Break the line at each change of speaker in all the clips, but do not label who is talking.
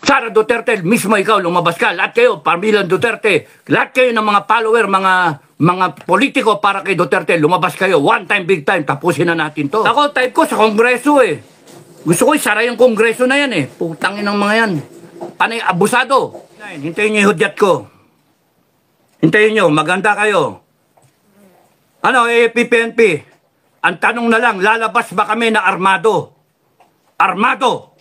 Sara Duterte, mismo ikaw, lumabas ka. Lahat kayo, pamilyang Duterte. Lahat kayo ng mga follower, mga politiko para kay Duterte, lumabas kayo. One time, big time. Tapusin na natin to. Ako, type ko sa Kongreso eh. Gusto ko isara yung Kongreso na yan eh. Putangin ng mga yan. Panay abusado. Hintayin nyo yung hudyat ko. Hintayin nyo, maganda kayo. Ano, AFP-PNP? Ang tanong na lang, lalabas ba kami na armado? Armado!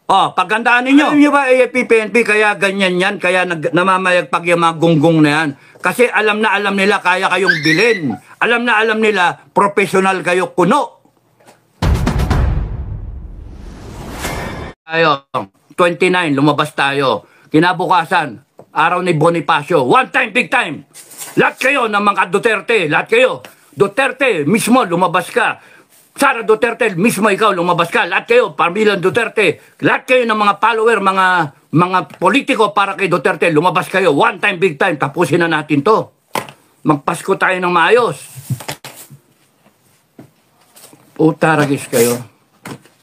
Oh, pagandaan ninyo. Alam nyo ba, AFP-PNP, kaya ganyan yan, kaya namamayagpag yung mga gunggong na yan. Kasi alam na alam nila, kaya kayong bilhin. Alam na alam nila, professional kayo kuno. Tayo, 29, lumabas tayo. Kinabukasan, araw ni Bonifacio. One time, big time. Lahat kayo ng mga Duterte, lahat kayo. Duterte, mismo, lumabas ka. Sara Duterte, mismo ikaw, lumabas ka. Lahat kayo, pamilyang Duterte. Lahat kayo ng mga follower, mga politiko para kay Duterte, lumabas kayo. One time, big time. Tapusin na natin to. Magpasko tayo ng maayos. Utaragis kayo.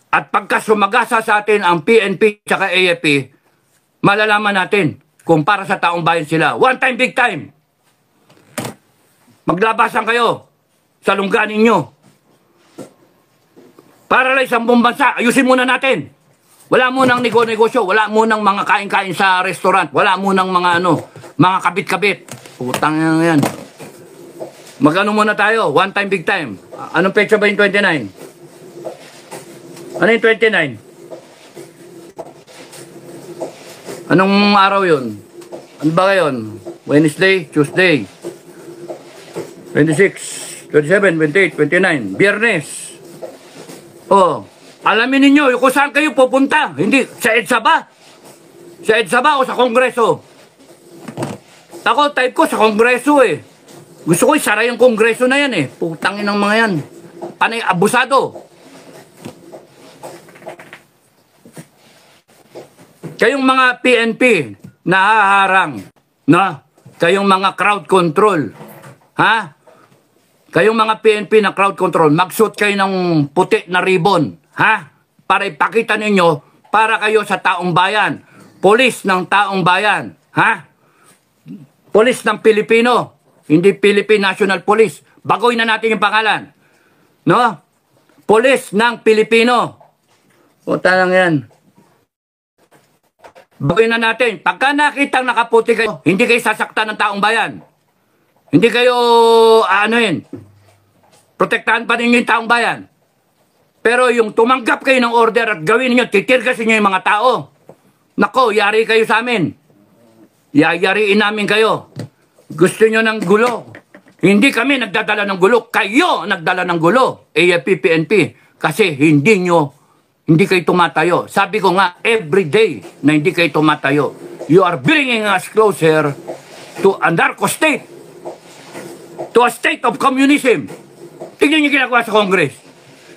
At pagka sumagasa sa atin ang PNP at AFP, malalaman natin kung para sa taong bayan sila. One time, big time. Maglabasan kayo sa lungganin nyo. Para lang isang buong bansa, ayusin muna natin. Wala munang negosyo, wala munang mga kain-kain sa restaurant, wala munang mga mga kabit-kabit. Putang yan. Magano muna tayo, one time, big time. Anong petsa ba yung 29? Ano yung 29? Anong araw yun? Ano ba ngayon? Wednesday, Tuesday, 26, 27, 28, 29, Biyernes. Oh, alamin ninyo kung saan kayo pupunta. Hindi, sa EDSA ba? Sa EDSA ba o sa Kongreso? Ako, type ko sa Kongreso eh. Gusto ko isara yung Kongreso na yan eh. Putangin ng mga yan. Panay abusado. Kayong mga PNP nahaharang, na? Kayong mga crowd control. Ha? Kayong mga PNP na crowd control, magsuot kayo ng puti na ribbon, ha? Para ipakita ninyo, para kayo sa taong bayan. Pulis ng taong bayan, ha? Pulis ng Pilipino, hindi Philippine National Police. Bagoy na natin yung pangalan. No? Pulis ng Pilipino. Puta lang yan. Bagoy na natin. Pagka nakitang nakaputi kayo, hindi kayo sasaktan ng taong bayan. Hindi kayo, protektahan pa ninyo yung taong bayan. Pero yung tumanggap kayo ng order at gawin ninyo, titirgasin nyo yung mga tao. Nako, yari kayo sa amin. Yayariin namin kayo. Gusto nyo ng gulo. Hindi kami nagdadala ng gulo. Kayo nagdala ng gulo. AFP, PNP. Kasi hindi kayo tumatayo. Sabi ko nga, every day na hindi kayo tumatayo, you are bringing us closer to a narco state. To a state of communism. Tignan niyo ginagawa sa Congress.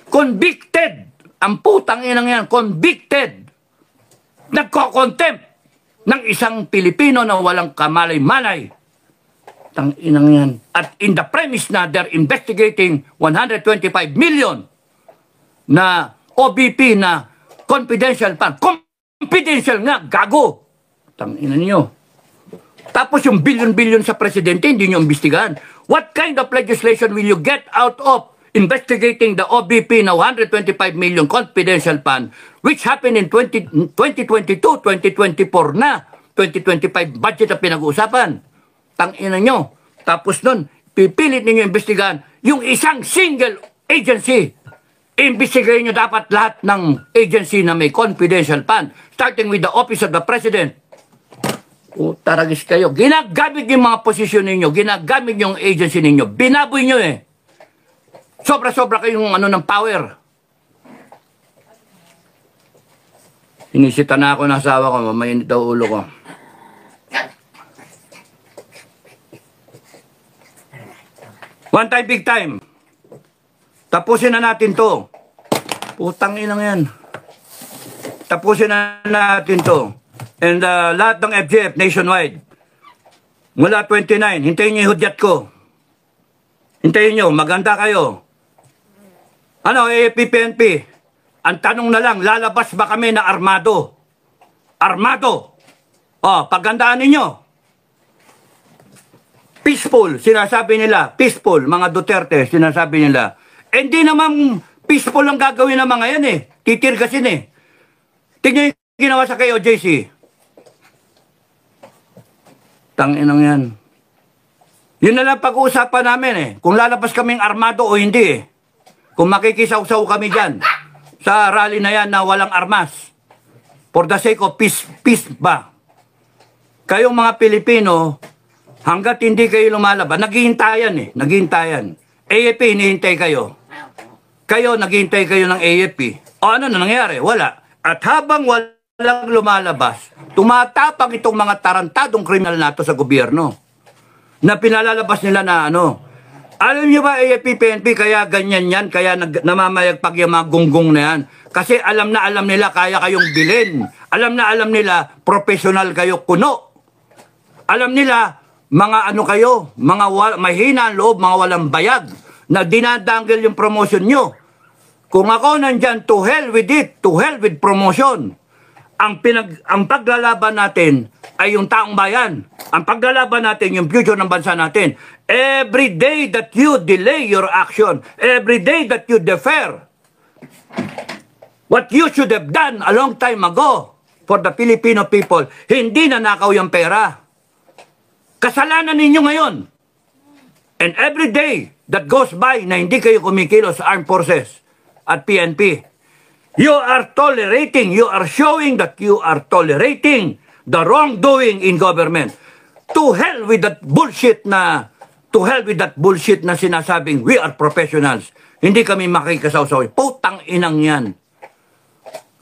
Convicted. Ang putang inang yan. Convicted. Nagko-contempt ng isang Pilipino na walang kamalay-malay. Tang inang yan. At in the premise na they're investigating 125 million na OBP na confidential fund. Confidential nga. Gago. Tang inang niyo. Tapos yung billion-billion sa presidente, hindi nyo imbestigahan. What kind of legislation will you get out of investigating the OBP na 125 million confidential fund which happened in 2022, 2024 na, 2025 budget na pinag-uusapan? Tangina nyo. Tapos nun, pipilit ninyo imbestigahan yung isang single agency. Imbestigahin nyo dapat lahat ng agency na may confidential fund, starting with the Office of the President. Taragis kayo. Ginagamit yung mga posisyon ninyo, ginagamit yung agency ninyo, binaboy nyo eh. Sobra-sobra kayong ng power. Sinisita na ako ng asawa ko, mamainit daw ulo ko. One time, big time. Tapusin na natin to. Putang inang yan. Tapusin na natin to. And lahat ng FGF nationwide, mula 29, hintayin nyo yung hudyat ko. Hintayin nyo, maganda kayo. Ano, AFP-PNP, ang tanong na lang, lalabas ba kami na armado? armado. Pagandaan ninyo. Peaceful, sinasabi nila. Peaceful, mga Duterte, sinasabi nila. Hindi naman peaceful ang gagawin ng mga yan eh. Titirgasin eh. Tingnan yung ginawa sa kayo, JC. Tanginang yan. Yun na lang pag-uusapan namin eh. Kung lalabas kaming armado o hindi eh. Kung makikisaw-saw kami dyan sa rally na yan na walang armas. For the sake of peace, peace ba? Kayong mga Pilipino, hanggat hindi kayo lumalabas, naghihintayan eh. Naghihintayan. AFP, hinihintay kayo. Kayo, naghihintay kayo ng AFP. Ano na nangyari? Wala. At habang walang lumalabas, tumatapang itong mga tarantadong kriminal nato sa gobyerno. Na pinalalabas nila na ano. Alam niyo ba, AFP, PNP, kaya ganyan yan, kaya namamayagpag yung mga gunggong na yan. Kasi alam na alam nila, kaya kayong bilhin. Alam na alam nila, professional kayo kuno. Alam nila, mga ano kayo, mga mahina ang loob, mga walang bayag, na dinadanggal yung promotion nyo. Kung ako nandyan, to hell with it, to hell with promotion. Ang paglalaban natin ay yung taong bayan. Ang paglalaban natin, yung future ng bansa natin. Every day that you delay your action, every day that you defer, what you should have done a long time ago for the Filipino people, hindi nanakaw yung pera. Kasalanan ninyo ngayon. And every day that goes by na hindi kayo kumikilos sa armed forces at PNP, you are tolerating, you are showing that you are tolerating the wrongdoing in government. To hell with that bullshit na, sinasabing we are professionals. Hindi kami makikasaw-saw. Putang inang yan.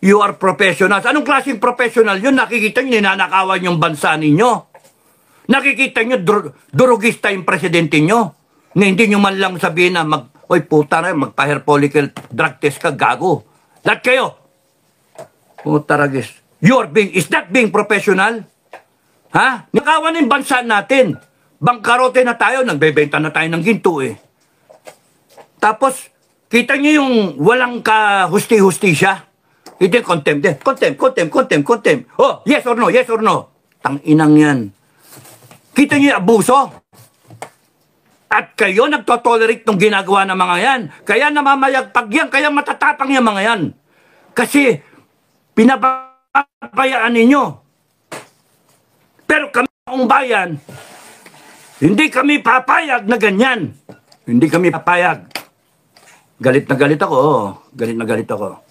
You are professionals. Anong klaseng professional yun? Nakikita nyo, ninanakawan yung bansa ninyo. Nakikita nyo, durugista yung presidente nyo. Na hindi nyo man lang sabihin na, oy puta na, magpa-hair follicle drug test ka, gago. Lahat kayo. Putaragis. Is that being professional? Ha? Nakawan yung bansa natin. Bangkarote na tayo, nagbebenta na tayo ng ginto eh. Tapos, kita niyo yung walang kahusti-hustisya. Ito yung contempt. Oh, yes or no? Tang-inang yan. Kita niyo yung abuso. At kayo nagtotolerate ng ginagawa ng mga yan. Kaya namamayagpag yan, kaya matatapang yung mga yan. Kasi, pinabayaan ninyo. Pero kami ang bayan, hindi kami papayag na ganyan. Hindi kami papayag. Galit na galit ako. Galit na galit ako.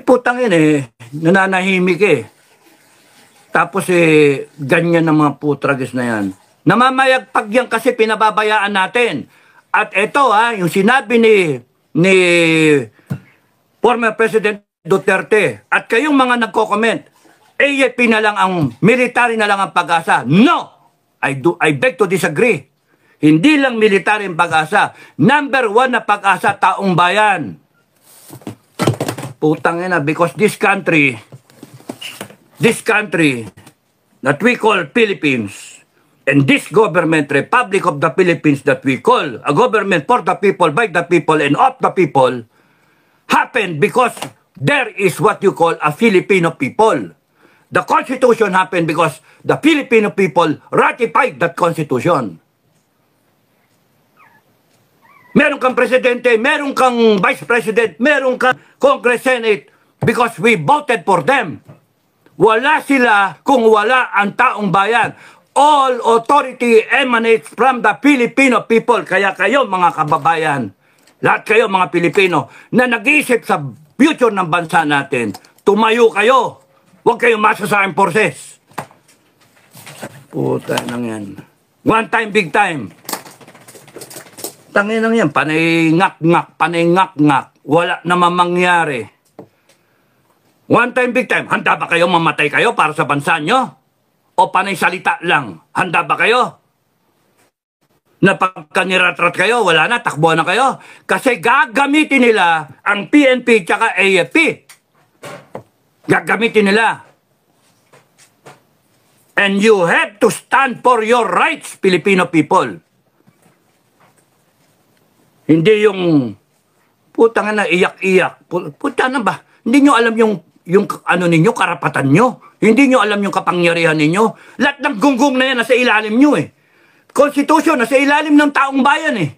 Putang yun nananahimik Tapos ganyan ng mga putragis na yan. Namamayagpag yan kasi pinababayaan natin. At ito yung sinabi ni former President Duterte at kayong mga nagko-comment, AFP na lang military na lang ang pag-asa. No! I beg to disagree. Hindi lang military ang pag-asa. Number 1 na pag-asa, taong bayan. Putang ina, because this country that we call Philippines, and this government, Republic of the Philippines that we call a government for the people, by the people, and of the people, happened because there is what you call a Filipino people. The Constitution happened because the Filipino people ratified that Constitution. Meron kang presidente, meron kang vice president, meron kang Congress, Senate, because we voted for them. Wala sila kung wala ang taong bayan. All authority emanates from the Filipino people. Kaya kayo mga kababayan, lahat kayo mga Pilipino na nag-iisip sa future ng bansa natin, tumayo kayo. Huwag kayong masa sa armed forces. Puta nang yan. One time, big time. Tangin nang yan. Panay ngak-ngak. Wala naman mangyari. One time, big time. Handa ba kayo mamatay kayo para sa bansa nyo? O panay salita lang? Handa ba kayo? Na pagka niratrat kayo, wala na, takbo na kayo. Kasi gagamitin nila ang PNP tsaka AFP. Gagamitin nila. And you have to stand for your rights, Filipino people. Hindi yung putang na iyak-iyak. Puta na ba? Hindi nyo alam yung ano ninyo, karapatan nyo. Hindi nyo alam yung kapangyarihan ninyo. Lahat ng gunggong na yan nasa ilalim nyo eh. Konstitusyon nasa ilalim ng taong bayan eh.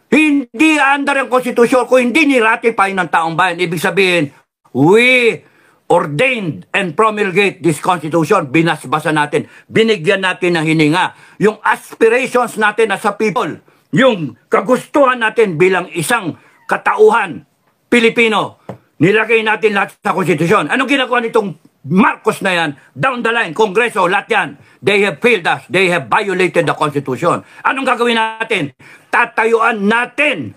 Hindi under ang konstitusyon kung hindi ni-ratify ng taong bayan. Ibig sabihin, we ordained and promulgate this constitution. Binasbasa natin. Binigyan natin ng hininga. Yung aspirations natin as a people. Yung kagustuhan natin bilang isang katauhan Pilipino. Nilagay natin lahat sa konstitusyon. Anong ginagawa nitong Marcos na yan? Down the line, Kongreso, lahat yan. They have failed us. They have violated the Constitution. Anong gagawin natin? Tatayuan natin.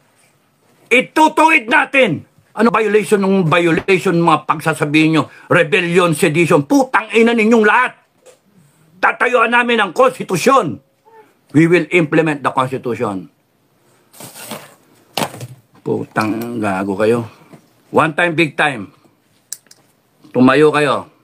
Itutuwid natin. Ano violation ng violation mga pagsasabihin nyo? Rebellion, sedition. Putang ina ninyong lahat. Tatayuan namin ang Constitution. We will implement the Constitution. Putang gago kayo. One time, big time. Tumayo kayo.